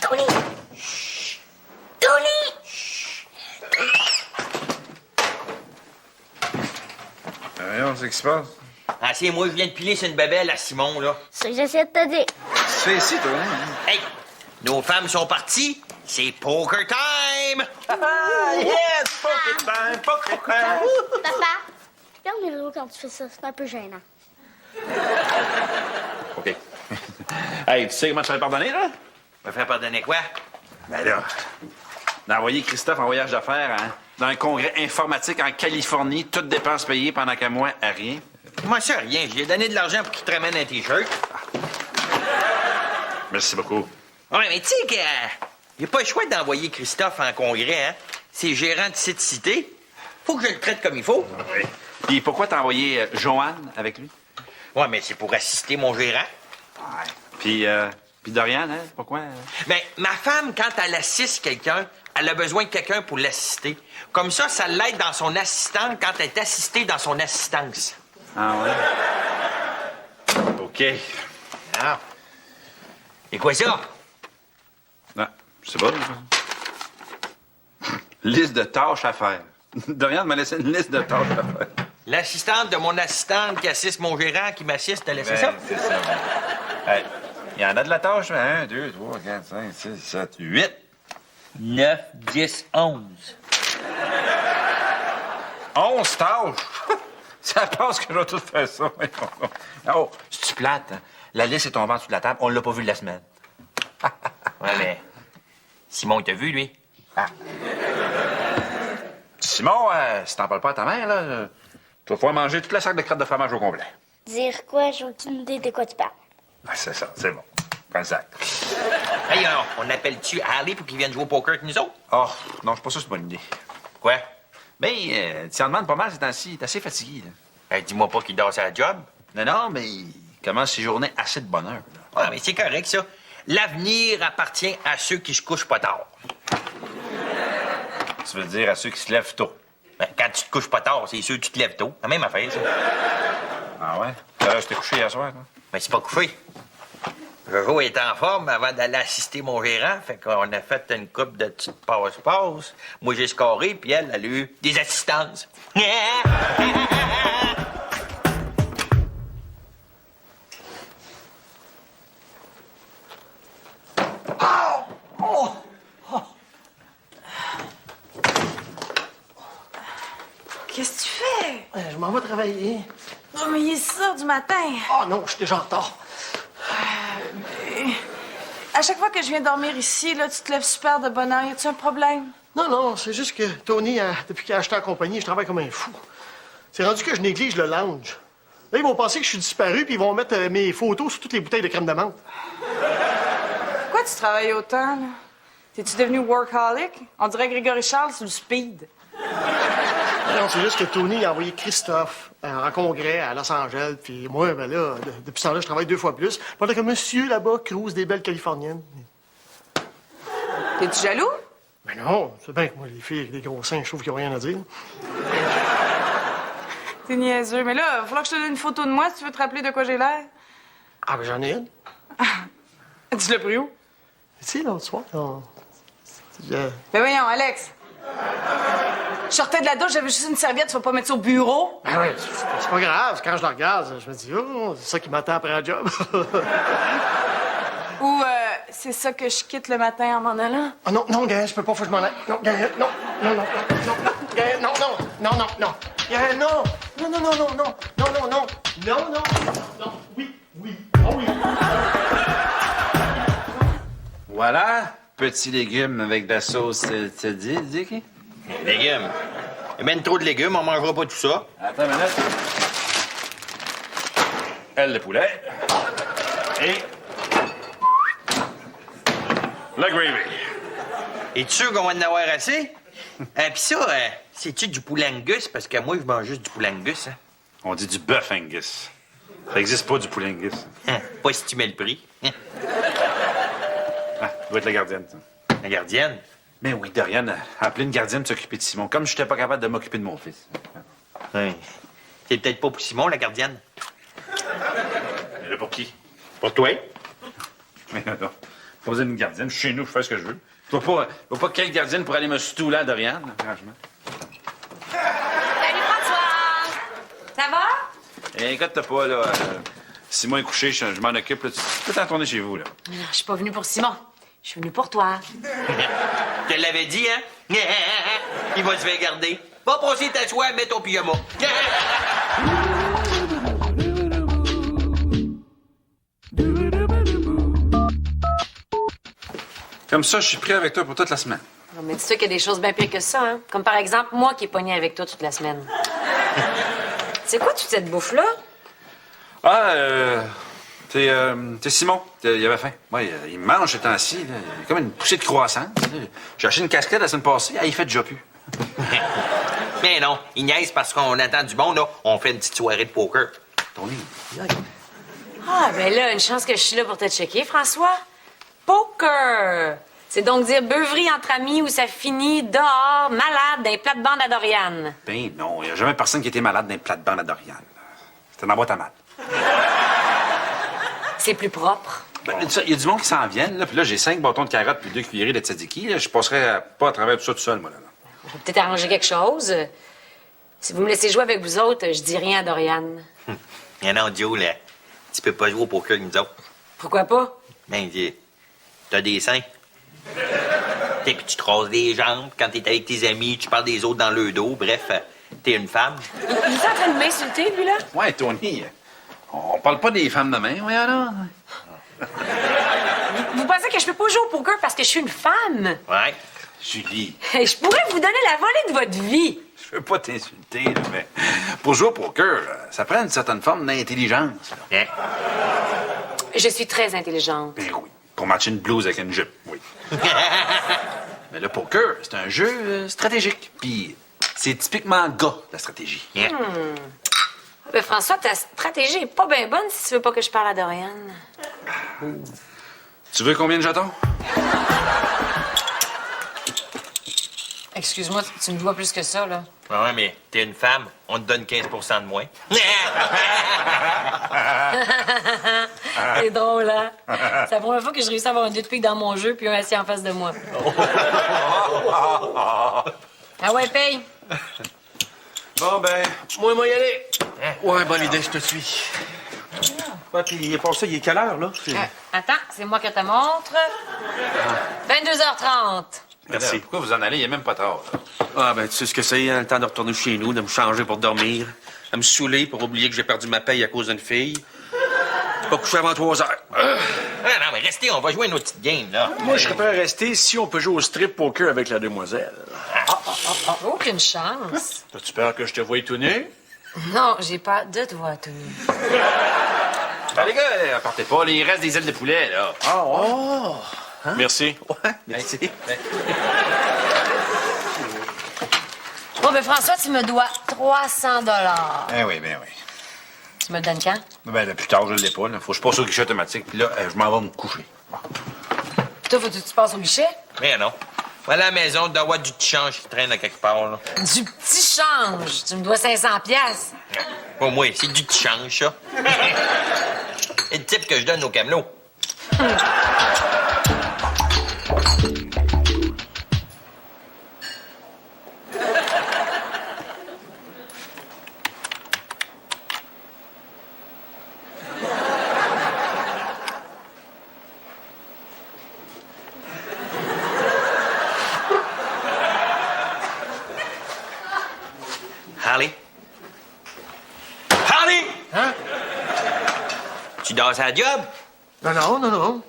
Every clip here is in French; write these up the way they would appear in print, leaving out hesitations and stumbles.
Tony! Chut! Tony! Chut! Voyons, c'est ce qui se passe? Ah, c'est moi, je viens de piler sur une babelle à Simon, là. C'est ce que j'essaie de te dire. Qu'est-ce que tu fais ici, toi? Hey! Nos femmes sont parties. C'est poker time! Yes! Poker time! Poker time! Papa, regarde mes réseaux quand tu fais ça. C'est un peu gênant. OK. Hey, tu sais comment tu vas pardonner, là? Me faire pardonner quoi? Ben là, d'envoyer Christophe en voyage d'affaires, hein? Dans un congrès informatique en Californie, toutes dépenses payées pendant qu'à moi, à rien. Moi, ça, rien. J'ai donné de l'argent pour qu'il te ramène un T-shirt. Merci beaucoup. Ouais, mais tu sais que... j'ai pas le choix d'envoyer Christophe en congrès, hein? C'est gérant de cette cité. Faut que je le traite comme il faut. Oui. Puis pourquoi t'as envoyé Joanne avec lui? Ouais, mais c'est pour assister mon gérant. Ouais. Puis Dorian, hein? Pourquoi? Ben, ma femme, quand elle assiste quelqu'un, elle a besoin de quelqu'un pour l'assister. Comme ça l'aide dans son assistante quand elle est assistée dans son assistance. Ah ouais? OK. Ah. Et quoi ça? Ah, je sais pas. Liste de tâches à faire. Dorian m'a laissé une liste de tâches à faire. L'assistante de mon assistante qui assiste mon gérant, qui m'assiste, t'as laissé ça? C'est ça. Hey, il y en a de la tâche. 1, 2, 3, 4, 5, 6, 7, 8. 9, 10, 11. 11 tâches? Ça pense que je vais tout faire ça. Oh, c'est-tu plate? Hein? La liste est tombée en dessous de la table. On l'a pas vue de la semaine. Ouais, mais... Simon, il t'a vu, lui? Ah. Simon, si t'en parles pas à ta mère, là, tu vas pouvoir manger toute la sac de crottes de fromage au complet. Dire quoi? J'ai aucune idée de quoi tu parles. Ah, c'est ça, c'est bon. Prends le sac. Hey, on appelle-tu Ali pour qu'il vienne jouer au poker avec nous autres? Oh, non, je suis pas sûr que c'est une bonne idée. Quoi? Ben, tu en demandes pas mal ces temps-ci. T'es assez fatigué, là. Hey, dis-moi pas qu'il dort sa job. Non, mais il commence ses journées assez de bonheur, là. Ouais, mais c'est correct, ça. L'avenir appartient à ceux qui se couchent pas tard. Tu veux dire à ceux qui se lèvent tôt. Ben, quand tu te couches pas tard, c'est sûr que tu te lèves tôt. La même affaire, ça. Ah ouais? Alors, je t'ai couché hier soir, toi? Mais c'est pas couché. Jojo était en forme avant d'aller assister mon gérant. Fait qu'on a fait une coupe de petites passe-passe. Moi, j'ai scoré, puis elle a eu des assistances. Qu'est-ce que tu fais? Je m'en vais travailler. Non, mais il est 6 heures du matin. Oh non, je suis déjà en retard. À chaque fois que je viens dormir ici, là, tu te lèves super de bonne heure. Y a-tu un problème? Non, c'est juste que Tony, depuis qu'il a acheté la compagnie, je travaille comme un fou. C'est rendu que je néglige le lounge. Là, ils vont penser que je suis disparu, puis ils vont mettre mes photos sur toutes les bouteilles de crème de menthe. Pourquoi tu travailles autant, là? T'es-tu devenu workaholic? On dirait Grégory Charles sur le speed. Non, c'est juste que Tony a envoyé Christophe en congrès à Los Angeles, puis moi, ben là, depuis ce temps-là, je travaille 2 fois plus, pendant que monsieur là-bas cruise des belles Californiennes. T'es-tu jaloux? Ben non, c'est bien que moi, les filles avec des gros seins, je trouve qu'ils n'ont rien à dire. T'es niaiseux. Mais là, il va falloir que je te donne une photo de moi si tu veux te rappeler de quoi j'ai l'air. Ah, ben j'en ai une. Tu l'as pris où? Tu sais, l'autre soir, Ben voyons, Alex. Je sortais de la douche, j'avais juste une serviette, tu vas pas mettre ça au bureau? Ben oui, c'est pas grave. Quand je la regarde, je me dis, oh, c'est ça qui m'attend après un job. Ou c'est ça que je quitte le matin en m'en allant? Ah non, Gaël, je peux pas, faut que je m'en aille. Non, Gaël, non, Gaël, non. Gaël, non, oui, oh oui. Voilà, petit légume avec de la sauce, tu dit, Dicky? Légumes. Il y a même trop de légumes, on mangera pas tout ça. Attends une minute. Elle, le poulet. Et... le gravy. Es-tu sûr qu'on va en avoir assez? Pis ça, c'est-tu du poulet Angus? Parce que moi, je mange juste du poulet Angus, hein. On dit du bœuf Angus. Ça existe pas, du poulet Angus. Pas si tu mets le prix. Ah, doit être la gardienne, ça. La gardienne? Mais oui, Dorian a appelé une gardienne de s'occuper de Simon, comme je n'étais pas capable de m'occuper de mon fils. Oui. C'est peut-être pas pour Simon, la gardienne. Mais là, pour qui? Pour toi? Mais non, pas besoin d'une gardienne. Je suis chez nous, je fais ce que je veux. Je vois pas quelle gardienne pour aller me stouler à Dorian, franchement. Salut François! Ça va? Eh, inquiète-toi pas, là. Simon est couché, je m'en occupe. Là. Tu peux t'en tourner chez vous, là. Non, je suis pas venue pour Simon. Je suis venue pour toi. Je te l'avais dit, hein? Il va se faire garder. Va passer ta soie, mets ton pyjama. Comme ça, je suis prêt avec toi pour toute la semaine. Non, mais dis-toi qu'il y a des choses bien pires que ça, hein? Comme par exemple, moi qui est pogné avec toi toute la semaine. C'est quoi toute cette bouffe-là? Ah, c'est Simon. Il avait faim. Ouais, il mange ce temps-ci. Là. Il a comme une poussée de croissance. J'ai acheté une casquette la semaine passée. Ah, il fait déjà plus. Mais non, il niaise parce qu'on attend du bon, là. On fait une petite soirée de poker. Tony. Ah, ben là, une chance que je suis là pour te checker, François. Poker! C'est donc dire beuverie entre amis où ça finit dehors, malade, d'un plate-bande à Dorian. Ben non, il n'y a jamais personne qui était malade d'un plate-bande à Dorian. C'était dans la boîte à mal. C'est plus propre. Ben, il y a du monde qui s'en viennent, là. Puis là, j'ai 5 bâtons de carottes puis 2 cuillerées de tzatziki. Là. Je passerais pas à travers tout ça tout seul, moi, là. On peut peut-être arranger quelque chose. Si vous me laissez jouer avec vous autres, je dis rien à Dorian. Mais non, Dio, là, tu peux pas jouer au poker avec nous autres. Pourquoi pas? Ben, t'as des seins. Puis tu te rases les jambes. Quand t'es avec tes amis, tu parles des autres dans le dos. Bref, t'es une femme. Il est en train de m'insulter, lui, là? Ouais, Tony, on parle pas des femmes demain, oui, alors. Vous pensez que je peux pas jouer au poker parce que je suis une femme? Ouais. Julie, Je pourrais vous donner la volée de votre vie. je veux pas t'insulter, là, mais pour jouer au poker, là, ça prend une certaine forme d'intelligence. Là. Hein? Je suis très intelligente. Ben oui, pour matcher une blouse avec une jupe, oui. Mais le poker, c'est un jeu stratégique. Puis c'est typiquement gars, la stratégie. Hein? Ben, François, ta stratégie est pas bien bonne si tu veux pas que je parle à Dorian. Tu veux combien de jetons? Excuse-moi, tu me dois plus que ça, là. Ouais, mais t'es une femme, on te donne 15 de moins. C'est drôle, hein? C'est la première fois que je réussis à avoir un deux de pique dans mon jeu puis un assis en face de moi. Ah ouais, paye. Bon, ben, moi, y aller. Ouais, bonne idée, je te suis. Ouais, puis il est passé, il est quelle heure, là? Attends, c'est moi qui te montre. 22h30. Merci. Pourquoi vous en allez? Il n'y a même pas tard. Là. Ah, ben, tu sais ce que c'est, hein, le temps de retourner chez nous, de me changer pour dormir, de me saouler pour oublier que j'ai perdu ma paye à cause d'une fille. Pas coucher avant 3 heures. Ah, non, mais restez, on va jouer une autre petite game, là. Moi, je serais prêt à rester si on peut jouer au strip poker avec la demoiselle. Aucune chance. As-tu peur que je te voie tout nu? Non, j'ai pas de te voir tout nu. Ben, les gars, partez pas. Il reste des ailes de poulet, là. Ah, oh! Merci. Ouais, merci. Bon, ben François, tu me dois 300 $. Ben oui. Tu me le donnes quand? Ben, là, plus tard, je l'ai pas. Là. Faut que je passe au guichet automatique. Puis là, je m'en vais me coucher. Bon. Toi, faut que tu passes au guichet? Mais non. Voilà à la maison, tu dois avoir du petit change qui traîne à quelque part, là. Du petit change. Tu me dois 500 $. Pour moi, c'est du petit change, ça. C'est le type que je donne aux camelots. Harley? Harley! Hein? Tu danses à la job? Non.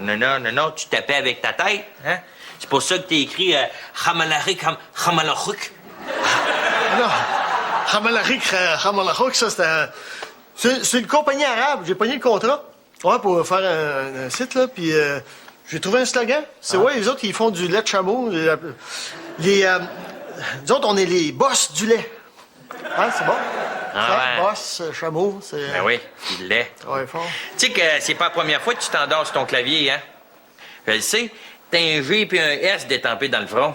Non, tu tapais avec ta tête, hein? C'est pour ça que t'as écrit Hamalarik, Hamalachuk. Non. Hamalahik, ça, c'est une compagnie arabe. J'ai pogné le contrat. Ouais, pour faire un site, là, puis j'ai trouvé un slogan. C'est, ouais, les autres, ils font du lait de chameau. Nous autres, on est les boss du lait. Hein, c'est bon? Ah ouais. Boss, chameau, c'est... Ben oui, il l'est. Ouais, fort. Tu sais que c'est pas la première fois que tu t'endors sur ton clavier, hein? Je le sais, t'as un G puis un S détampé dans le front.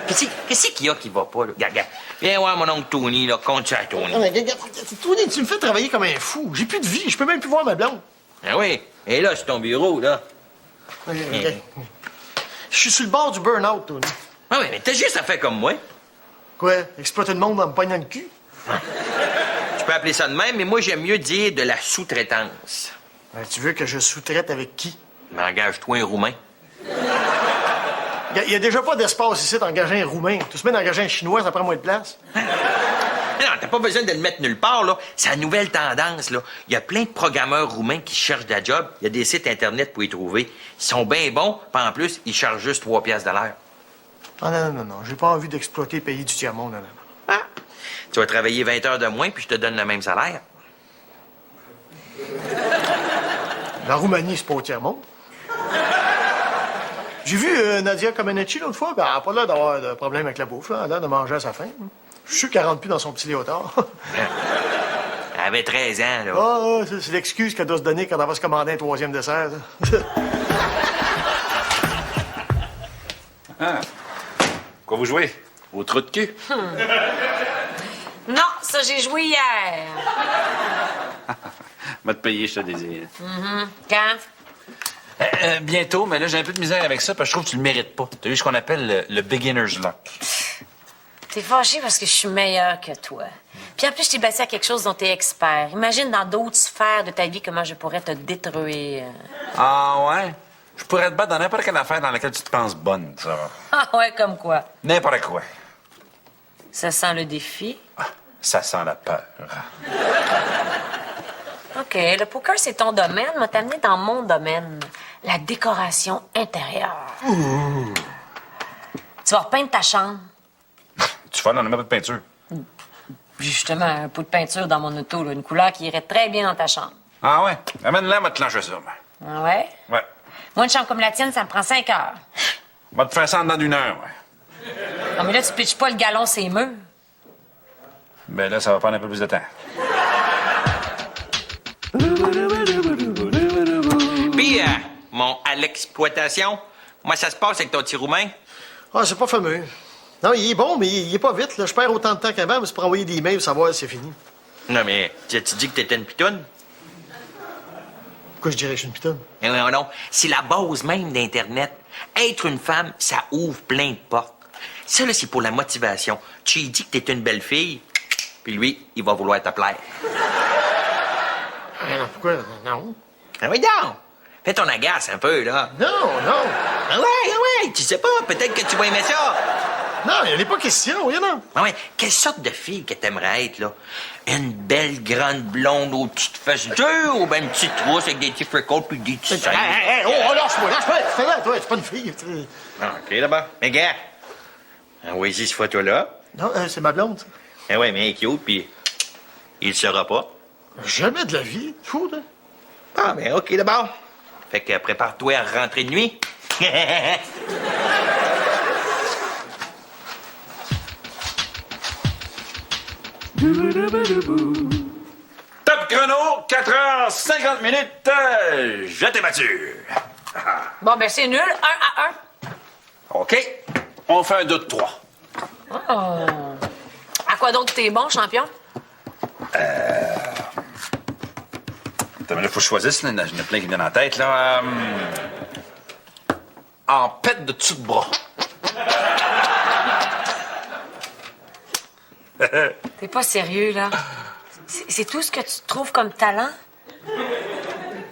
Qu'est-ce qu'il y a qui va pas, là? Regarde. Viens voir mon oncle Tony, là, compte sur Tony. Non, mais regarde, Tony, tu me fais travailler comme un fou. J'ai plus de vie, je peux même plus voir ma blonde. Ben oui, et là, c'est ton bureau, là. Je suis sur le bord du burn-out, Tony. Ah oui, mais t'as juste à faire comme moi. Quoi? Exploiter le monde en me pognant le cul? Tu peux appeler ça de même, mais moi, j'aime mieux dire de la sous-traitance. Ben, tu veux que je sous-traite avec qui? Mais engage-toi un Roumain. Il y a déjà pas d'espace ici d'engager un Roumain. Tu te mets d'engager un Chinois, ça prend moins de place. Non, t'as pas besoin de le mettre nulle part, là. C'est la nouvelle tendance, là. Il y a plein de programmeurs roumains qui cherchent de la job. Il y a des sites Internet pour y trouver. Ils sont bien bons, puis en plus, ils chargent juste 3 piastres de l'heure. Ah non. J'ai pas envie d'exploiter le pays du tiers-monde, non. Ah. Tu vas travailler 20 heures de moins, puis je te donne le même salaire. La Roumanie, c'est pas au tiers-monde. J'ai vu Nadia Comaneci l'autre fois, ben, elle a pas l'air d'avoir de problème avec la bouffe, là. Elle a l'air de manger à sa faim. Je suis sûr qu'elle rentre plus dans son petit léotard. Elle avait 13 ans, là. Ah, c'est l'excuse qu'elle doit se donner quand elle va se commander un 3e dessert. Ça. Ah. Quoi vous jouez? Au trou de cul. Non, ça, j'ai joué hier. Va te payer, je te désire. Quand? Bientôt, mais là, j'ai un peu de misère avec ça parce que je trouve que tu le mérites pas. T'as eu ce qu'on appelle le beginner's luck. T'es fâché parce que je suis meilleure que toi. Puis en plus, je t'ai bâti à quelque chose dont t'es expert. Imagine dans d'autres sphères de ta vie comment je pourrais te détruire. Ah ouais? Je pourrais te battre dans n'importe quelle affaire dans laquelle tu te penses bonne, ça. Ah ouais, comme quoi? N'importe quoi. Ça sent le défi. Ah, ça sent la peur. OK, le poker, c'est ton domaine. M'a t'amener dans mon domaine. La décoration intérieure. Tu vas repeindre ta chambre. Tu vois, on n'en a même pas de peinture. Puis justement, un pot de peinture dans mon auto, là, une couleur qui irait très bien dans ta chambre. Ah ouais? Amène-la, moi, te clencher ça. moi. Ah ouais? Ouais. Moi, une chambre comme la tienne, ça me prend 5 heures. Va te faire ça en dedans d'1 heure, ouais. Non, mais là, tu pitches pas le galon ces murs. Ben là, ça va prendre un peu plus de temps. Puis, mon à l'exploitation, comment ça se passe avec ton petit Roumain? Ah, c'est pas fameux. Non, il est bon, mais il est pas vite. Là. Je perds autant de temps qu'avant, mais c'est pour envoyer des emails pour savoir si c'est fini. Non, mais tu dis que t'étais une pitoune? Pourquoi je dirais que je suis une pitonne? Non. C'est la base même d'Internet. Être une femme, ça ouvre plein de portes. Ça, là, c'est pour la motivation. Tu lui dis que t'es une belle fille, puis lui, il va vouloir te plaire. Non, pourquoi? Non. Ah oui, non! Fais ton agace un peu, là. Non. Ah ouais, tu sais pas, peut-être que tu vas aimer ça. Non, il n'est pas question, oui, non. Ah ouais, quelle sorte de fille que t'aimerais être, là? Une belle grande blonde aux petites fesses dures ou bien une petite rousse avec des petits freckles puis des petits seins? Lâche-moi. Fais-la, toi, c'est pas une fille. Ah, OK, là-bas. Mais gars, envoyez cette photo-là. Non, c'est ma blonde. Ça. Ah ouais, mais elle est cute, puis il le saura pas. Jamais de la vie. Fou, là. Ah, ben OK, d'abord. Fait que prépare-toi à rentrer de nuit. Top chrono, 4h50 minutes. Je t'ai battu. Bon, ben c'est nul. 1-1. OK. On fait un 2 de 3. Oh. À quoi d'autre t'es bon, champion? Attends, mais là, faut que je choisisse. Là. Il y en a plein qui me viennent en tête. Là. En pète de dessous de bras. T'es pas sérieux, là? C'est tout ce que tu trouves comme talent?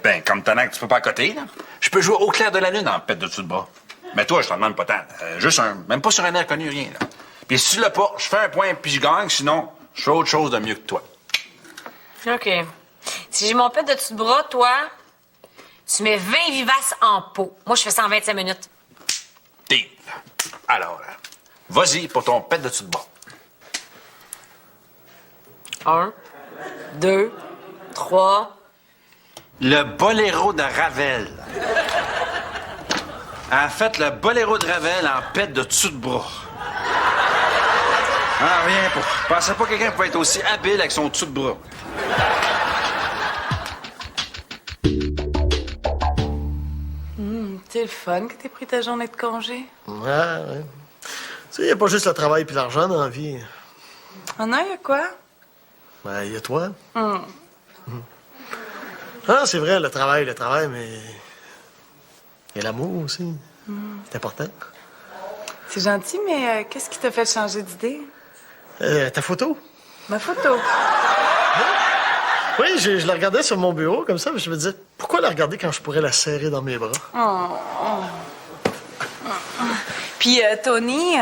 Ben, comme talent que tu peux pas à côté, là. Je peux jouer au clair de la lune en pète de dessous de bras. Mais toi, je t'en demande pas tant. Juste un. Même pas sur un air connu, rien, là. Puis si tu l'as pas, je fais un point puis je gagne. Sinon, je fais autre chose de mieux que toi. OK. Si j'ai mon pet de dessous de bras, toi, tu mets 20 vivaces en pot. Moi, je fais ça en 25 minutes. Deal. Alors, vas-y pour ton pet de dessous de bras. 1, 2, 3. Le boléro de Ravel. En fait, le boléro de Ravel en pète de dessous de bras. Ah, rien pas. Je pensais pas que quelqu'un pouvait être aussi habile avec son dessous de bras. C'est le fun que t'aies pris ta journée de congé. Ouais. Tu sais, il n'y a pas juste le travail puis l'argent dans la vie. Ah non, y a quoi? Ben, il y a toi. Ah, c'est vrai, le travail, mais... Il y a l'amour aussi. C'est important. C'est gentil, mais qu'est-ce qui t'a fait changer d'idée? Ta photo? Ma photo. Oui, je la regardais sur mon bureau, comme ça, mais je me disais, pourquoi la regarder quand je pourrais la serrer dans mes bras? Puis Tony,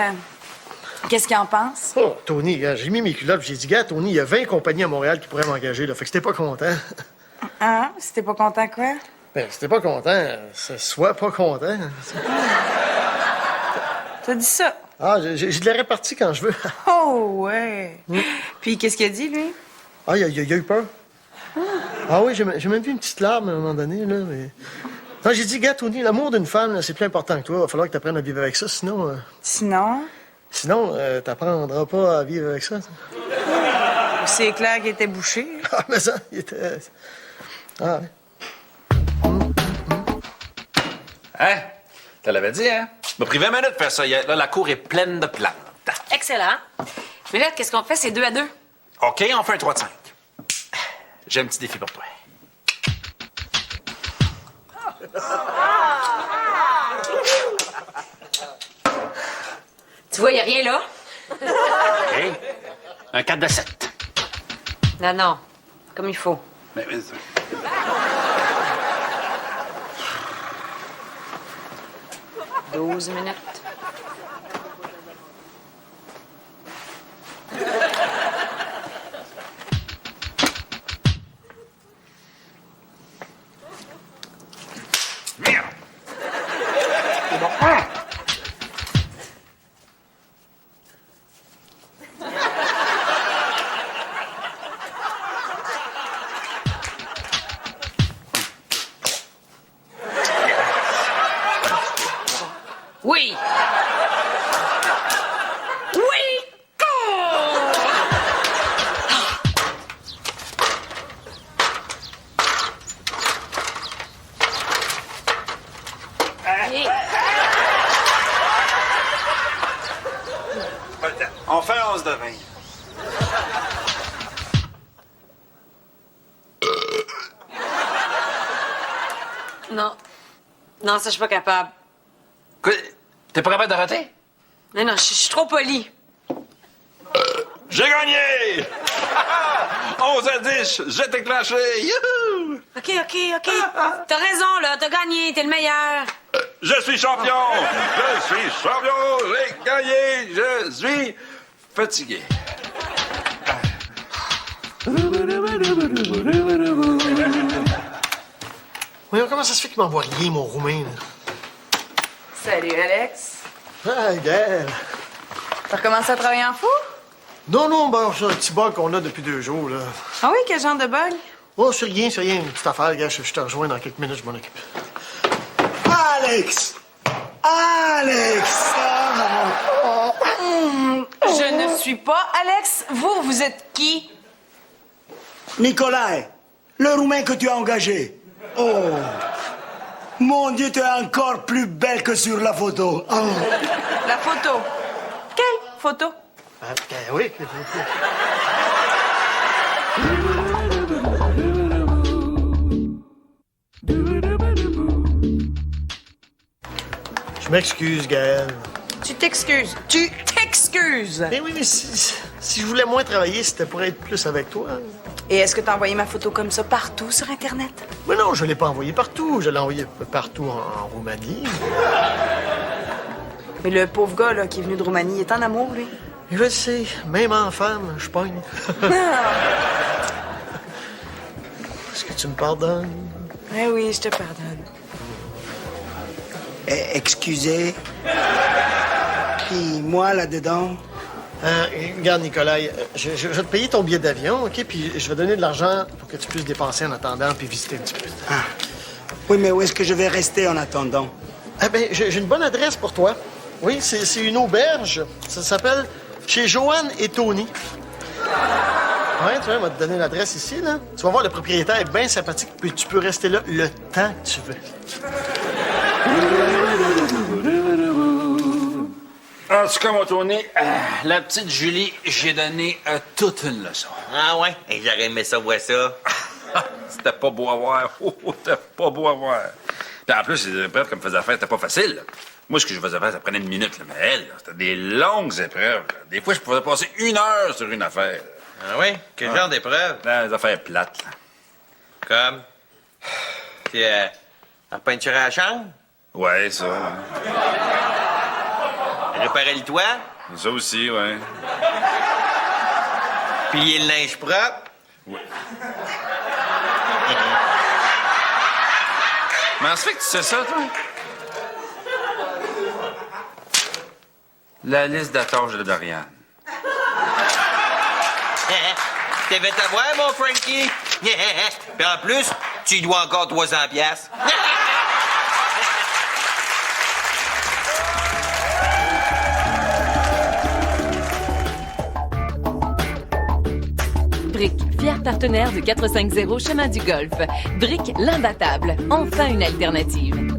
qu'est-ce qu'il en pense? Oh, Tony, gars, j'ai mis mes culottes, j'ai dit, gars, Tony, il y a 20 compagnies à Montréal qui pourraient m'engager, là, fait que si t'es pas content... Ah, si t'es pas content, quoi? Ben, si t'es pas content, sois pas content. T'as dit ça? Ah, j'ai de la répartie quand je veux. Oh, ouais. Puis qu'est-ce qu'il a dit, lui? Ah, il a eu peur. Ah oui, j'ai même vu une petite larme à un moment donné, là, mais... Non, j'ai dit, gars, Tony, l'amour d'une femme, là, c'est plus important que toi. Il va falloir que t'apprennes à vivre avec ça, sinon... Sinon? Sinon, t'apprendras pas à vivre avec ça. C'est clair qu'il était bouché. Ah, mais ça, il était... Ah, ouais. Hein? Tu l'avais dit, hein? Il m'a pris 20 minutes de faire ça hier. Là, la cour est pleine de plantes. Excellent. Mais là, qu'est-ce qu'on fait? C'est 2 à 2. OK, on fait un 3 de 5. J'ai un petit défi pour toi. Tu vois, il a rien là. OK. Un 4 de 7. Non. Comme il faut. Mais, 12 minutes. merde! Oui! Oui! On fait 11 de 20. Non, ça, je suis pas capable. Quoi? T'es pas capable de rater? Non, je suis trop polie. J'ai gagné! 11 à 10, j'ai déclenché! Youhou! OK. T'as raison, là. T'as gagné. T'es le meilleur. Je suis champion! Je suis champion! J'ai gagné! Je suis fatigué. Voyons, comment ça se fait qu'il m'envoie rien, mon roumain, là? Salut, Alex. Ah, Gaël. T'as recommencé à travailler en fou? Non, ben, c'est un petit bug qu'on a depuis 2 jours, là. Ah oui, quel genre de bug? Oh, c'est rien, une petite affaire, gars. Je te rejoins dans quelques minutes, je m'en occupe. Alex! Alex! Je ne suis pas Alex. Vous êtes qui? Nicolas, le Roumain que tu as engagé. Oh! Mon Dieu, tu es encore plus belle que sur la photo. Oh. La photo. Quelle photo? Oui. Je m'excuse, Gaël. Tu t'excuses. Mais oui, mais si je voulais moins travailler, c'était pour être plus avec toi. Et est-ce que t'as envoyé ma photo comme ça partout sur Internet? Mais non, je l'ai pas envoyé partout. Je l'ai envoyé partout en Roumanie. Mais le pauvre gars là, qui est venu de Roumanie, il est en amour, lui. Je le sais, même en femme, je pogne. Est-ce que tu me pardonnes? Eh oui, je te pardonne. Excusez. Puis moi, là-dedans, Regarde, Nicolas, je vais te payer ton billet d'avion, OK? Puis je vais donner de l'argent pour que tu puisses dépenser en attendant puis visiter un petit peu. Ah. Oui, mais où est-ce que je vais rester en attendant? Ah ben, j'ai une bonne adresse pour toi. Oui, c'est une auberge. Ça s'appelle Chez Joanne et Tony. Ouais, tu vois, on va te donner l'adresse ici, là. Tu vas voir, le propriétaire est bien sympathique, puis tu peux rester là le temps que tu veux. En tout cas, mon Tony, la petite Julie, j'ai donné toute une leçon. Ah ouais? Hey, j'aurais aimé ça, voir ça. C'était pas beau à voir. Oh, c'était pas beau à voir. Puis en plus, les épreuves qu'elle me faisait faire, c'était pas facile. Là. Moi, ce que je faisais faire, ça prenait une minute. Là. Mais elle, là, c'était des longues épreuves. Là. Des fois, je pouvais passer 1 heure sur une affaire. Ah oui? Quel genre d'épreuve? Des affaires plates. Là. Comme? Puis, en peinture à la chambre? Ouais, ça. Réparer le toit? Ça aussi, ouais. Plier le linge propre? Ouais. Mais ça fait que tu sais ça, toi? La liste d'attaches de Dorian. T'es fait avoir, mon Frankie? Puis en plus, tu lui dois encore 300 piastres. Brick, fier partenaire de 450 Chemin du Golfe. Brick, l'imbattable. Enfin une alternative.